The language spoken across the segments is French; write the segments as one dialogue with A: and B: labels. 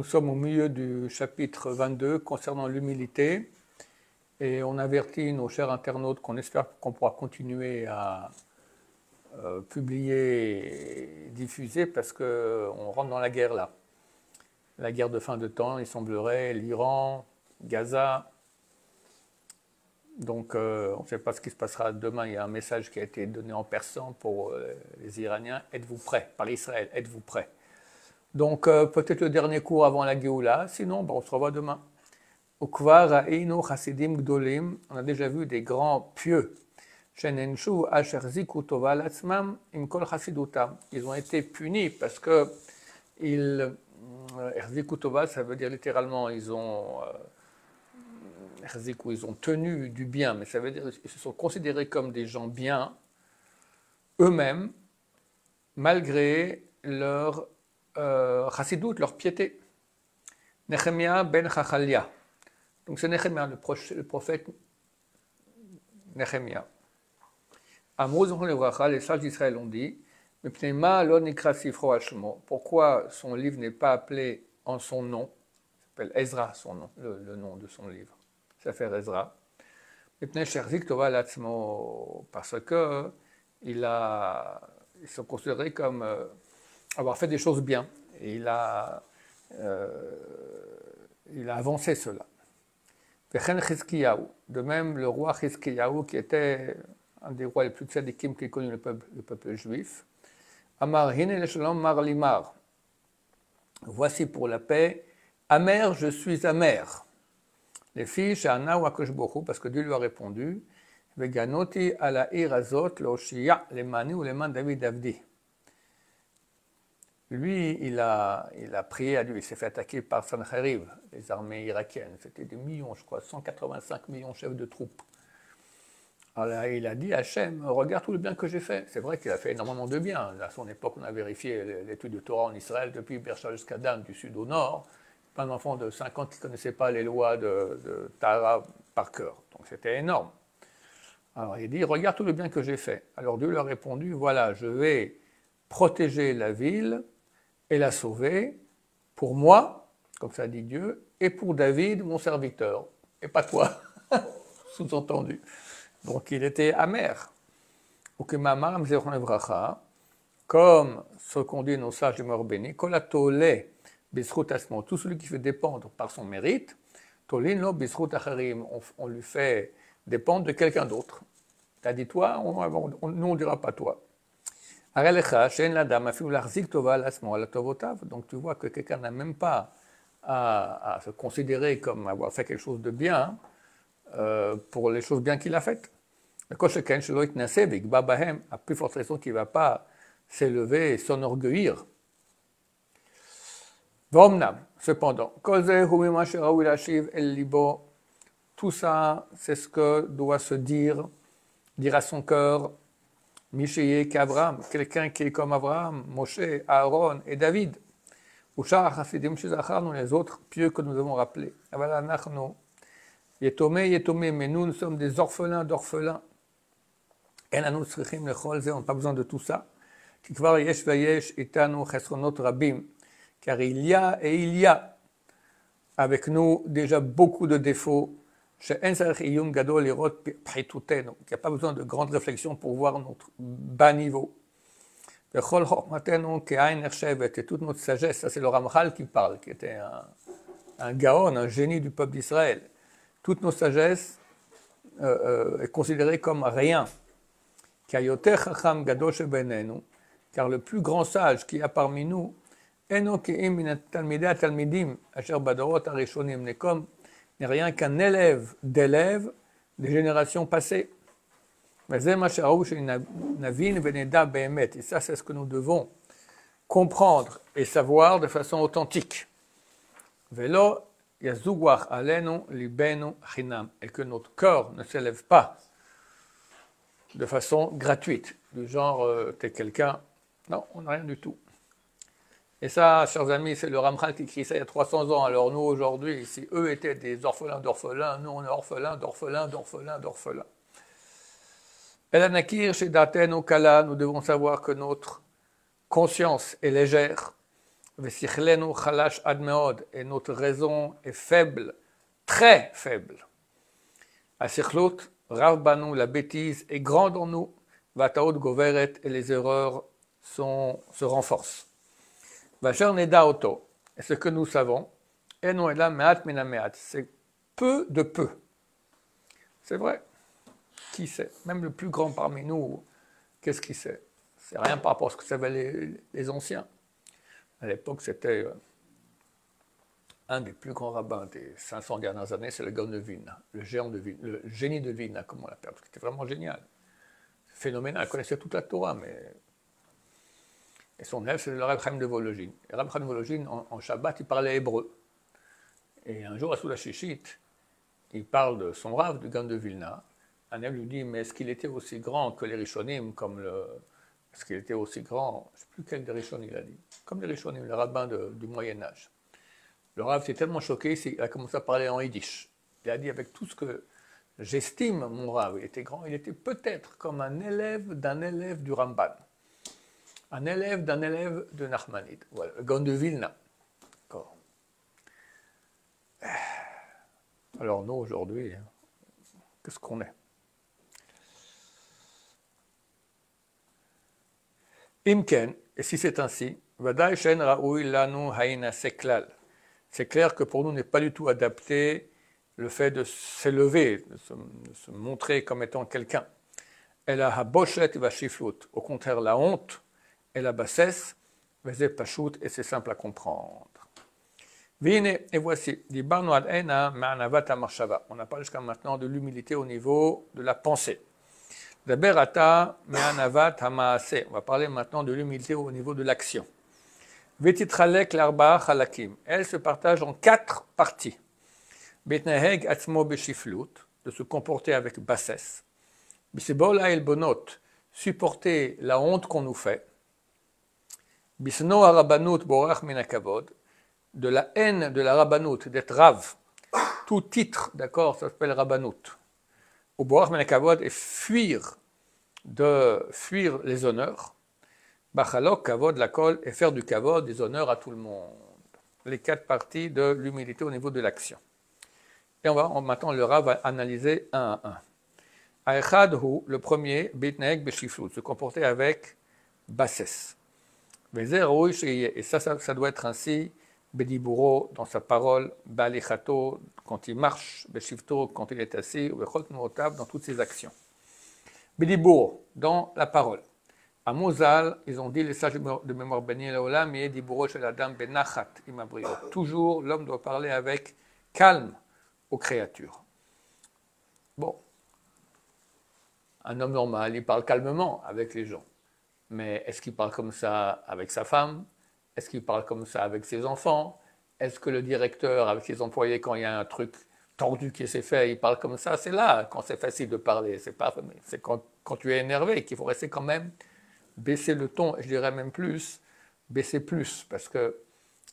A: sommes au milieu du chapitre 22 concernant l'humilité et on avertit nos chers internautes qu'on espère qu'on pourra continuer à publier et diffuser parce qu'on rentre dans la guerre là. La guerre de fin de temps, il semblerait, l'Iran, Gaza. Donc on ne sait pas ce qui se passera demain. Il y a un message qui a été donné en persan pour les Iraniens. Êtes-vous prêts? Par Israël, êtes-vous prêts? Donc peut-être le dernier cours avant la Géoula, sinon on se revoit demain. Ukvar ha'einu chasidim gdolim, on a déjà vu des grands pieux. Shenenshu asher ziku tova latzmam im kol chasidutam. Ils ont été punis parce que ziku tova, ça veut dire littéralement ils ont tenu du bien, mais ça veut dire qu'ils se sont considérés comme des gens bien eux-mêmes, malgré leur chassidout, leur piété. Nehemia ben Chachalia. Donc c'est Nehemia, le prophète Nehemia. Les sages d'Israël ont dit, pourquoi son livre n'est pas appelé en son nom? Il s'appelle Ezra, son nom, le nom de son livre. Ça fait Ezra. Parce que ils sont considérés comme avoir fait des choses bien. Et il a avancé cela. De même, le roi Chizkiyahu, qui était un des rois les plus tzadikim qui connu le peuple juif, Amar hine le shalom mar limar. Voici pour la paix, amer, je suis amer. Les filles, Shana ou Akoshbohu, parce que Dieu lui a répondu, Veganoti ala irazot lo shia les mani ou les mains David Avdi. Lui, il a prié à Dieu, il s'est fait attaquer par Sancheriv, les armées irakiennes. C'était des millions, je crois, 185 millions chefs de troupes. Alors il a dit à Hachem, regarde tout le bien que j'ai fait. C'est vrai qu'il a fait énormément de bien. À son époque, on a vérifié l'étude de Torah en Israël, depuis Beersheba jusqu'à Dan, du sud au nord. Pas d'enfant de 5 ans qui ne connaissait pas les lois de Tahara par cœur. Donc c'était énorme. Alors il dit, regarde tout le bien que j'ai fait. Alors Dieu lui a répondu, voilà, je vais protéger la ville et la sauver pour moi, comme ça dit Dieu, et pour David, mon serviteur, et pas toi, sous-entendu. Donc il était amer. Comme ce qu'ont dit nos sages et morts bénis, tout celui qui fait dépendre par son mérite, on lui fait dépendre de quelqu'un d'autre. Tu as dit toi, nous on ne dira pas toi. Donc tu vois que quelqu'un n'a même pas à se considérer comme avoir fait quelque chose de bien pour les choses bien qu'il a faites. À plus forte raison qu'il ne va pas s'élever et s'enorgueillir. Cependant, tout ça, c'est ce que doit se dire à son cœur, Micheye qu'Abraham, quelqu'un qui est comme Abraham, Moshe, Aaron et David, ou les autres pieux que nous avons rappelés. Mais nous sommes des orphelins d'orphelins. On n'a pas besoin de tout ça. Car il y a avec nous déjà beaucoup de défauts. Il n'y a pas besoin de grandes réflexions pour voir notre bas niveau. Et toute notre sagesse, ça c'est le Ramchal qui parle, qui était un gaon, un génie du peuple d'Israël. Toute notre sagesse est considérée comme rien. Car le plus grand sage qu'il y a parmi nous, n'est rien qu'un élève d'élèves des générations passées. Et ça, c'est ce que nous devons comprendre et savoir de façon authentique. Et que notre cœur ne s'élève pas de façon gratuite, du genre, t'es quelqu'un, non, on n'a rien du tout. Et ça, chers amis, c'est le Ramchal qui écrit ça il y a 300 ans. Alors nous, aujourd'hui, si eux étaient des orphelins d'orphelins, nous, on est orphelins d'orphelins d'orphelins d'orphelins. Elanakir, chez Daten, au Kala, nous devons savoir que notre conscience est légère. Vesichlenu chalash ad meod, et notre raison est faible, très faible. Asichlut rav banu, la bêtise est grande en nous, vataot goveret, et les erreurs se renforcent. Vasher neda oto, et ce que nous savons, eno ela meat mina meat, c'est peu de peu. C'est vrai. Qui sait? Même le plus grand parmi nous, qu'est-ce qu'il sait? C'est rien par rapport à ce que savaient les anciens. À l'époque, c'était un des plus grands rabbins des 500 dernières années, c'est le Gaon de Vilna, le génie de Vilna, comme on l'appelle, parce que c'était vraiment génial. Phénoménal, il connaissait toute la Torah, mais... Et son élève, c'est le Reb Chaim de Volojine. Et Reb Chaim de Volojine, en Shabbat, il parlait hébreu. Et un jour, à Souda Shishit, il parle de son Rav, du Gaon de Vilna. Un élève lui dit, mais est-ce qu'il était aussi grand que les Rishonim, est-ce qu'il était aussi grand, je ne sais plus quel des Rishonim il a dit, comme les Rishonim, les rabbins du Moyen-Âge. Le Rav s'est tellement choqué, il a commencé à parler en yiddish. Il a dit, avec tout ce que j'estime mon Rav, il était grand, il était peut-être comme un élève d'un élève du Ramban, un élève d'un élève de Nachmanide, voilà, le Gaon de Vilna. D'accord. Alors nous, aujourd'hui, qu'est-ce qu'on est? Imken, et si c'est ainsi, Vadaï Shen Raoui Lanu Haïna Seklal. C'est clair que pour nous n'est pas du tout adapté le fait de s'élever, de se montrer comme étant quelqu'un. Elle a haboshet va shiflut. Au contraire, la honte et la bassesse, vezé pashut, et c'est simple à comprendre. Vine, et voici, dibarnu ad ena ma'anavat marshava. On a parlé jusqu'à maintenant de l'humilité au niveau de la pensée. Daber ata ma'anavat hamaase. On va parler maintenant de l'humilité au niveau de l'action. Vetitralek l'arba halakim. Elle se partage en 4 parties. Betneheg atzmo beshiflut, de se comporter avec bassesse. Bisebola el bonot, supporter la honte qu'on nous fait. Bisno harabanut borach minakavod, de la haine de la rabanut, d'être rave. Tout titre, d'accord, ça s'appelle rabanut. Ou borach minakavod, et fuir les honneurs. Bachalok, kavod, la kol, et faire du kavod, des honneurs à tout le monde. Les 4 parties de l'humilité au niveau de l'action. Et maintenant, le Rav va analyser un à un. Aechadhu, le premier, bitneg beshiflut, se comporter avec bassesse. Et ça doit être ainsi, bediburo, dans sa parole, balichato, quand il marche, beshifto, quand il est assis, bechot nuotav, dans toutes ses actions. Bediburo, dans la parole. À Mozal, ils ont dit, les sages de mémoire bénie l'olam, et diburo shel adam benachat imabrio. Toujours, l'homme doit parler avec calme aux créatures. Bon, un homme normal, il parle calmement avec les gens. Mais est-ce qu'il parle comme ça avec sa femme? Est-ce qu'il parle comme ça avec ses enfants? Est-ce que le directeur, avec ses employés, quand il y a un truc tordu qui s'est fait, il parle comme ça? C'est là quand c'est facile de parler. C'est quand tu es énervé qu'il faut rester quand même, baisser le ton, je dirais même plus, baisser plus. Parce que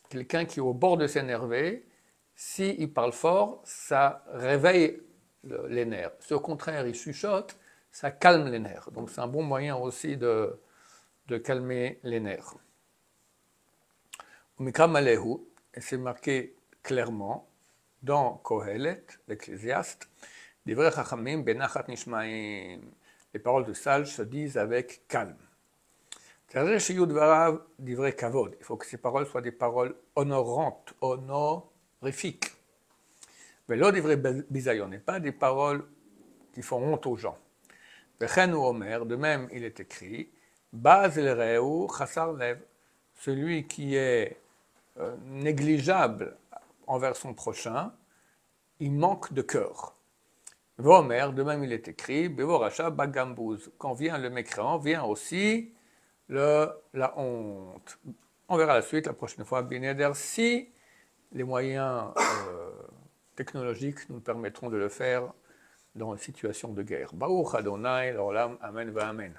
A: quelqu'un qui est au bord de s'énerver, s'il parle fort, ça réveille les nerfs. Si au contraire, il chuchote, ça calme les nerfs. Donc c'est un bon moyen aussi de calmer les nerfs. Mikra Malehu, et c'est marqué clairement dans Kohelet, l'Ecclésiaste, Divrei Chachamim benachat nishmaim. Les paroles de sages se disent avec calme. Il faut que ces paroles soient des paroles honorantes, honorifiques. Mais l'autre divrei bisayon n'est pas des paroles qui font honte aux gens. De même, il est écrit, Baz el reu chassar lev, celui qui est négligeable envers son prochain, il manque de cœur. Vomer, de même il est écrit, Bevoracha bagambouz, quand vient le mécréant, vient aussi la honte. On verra la suite la prochaine fois, Bineder, si les moyens technologiques nous permettront de le faire dans une situation de guerre. Baruch Adonai, l'olam, amen va amen.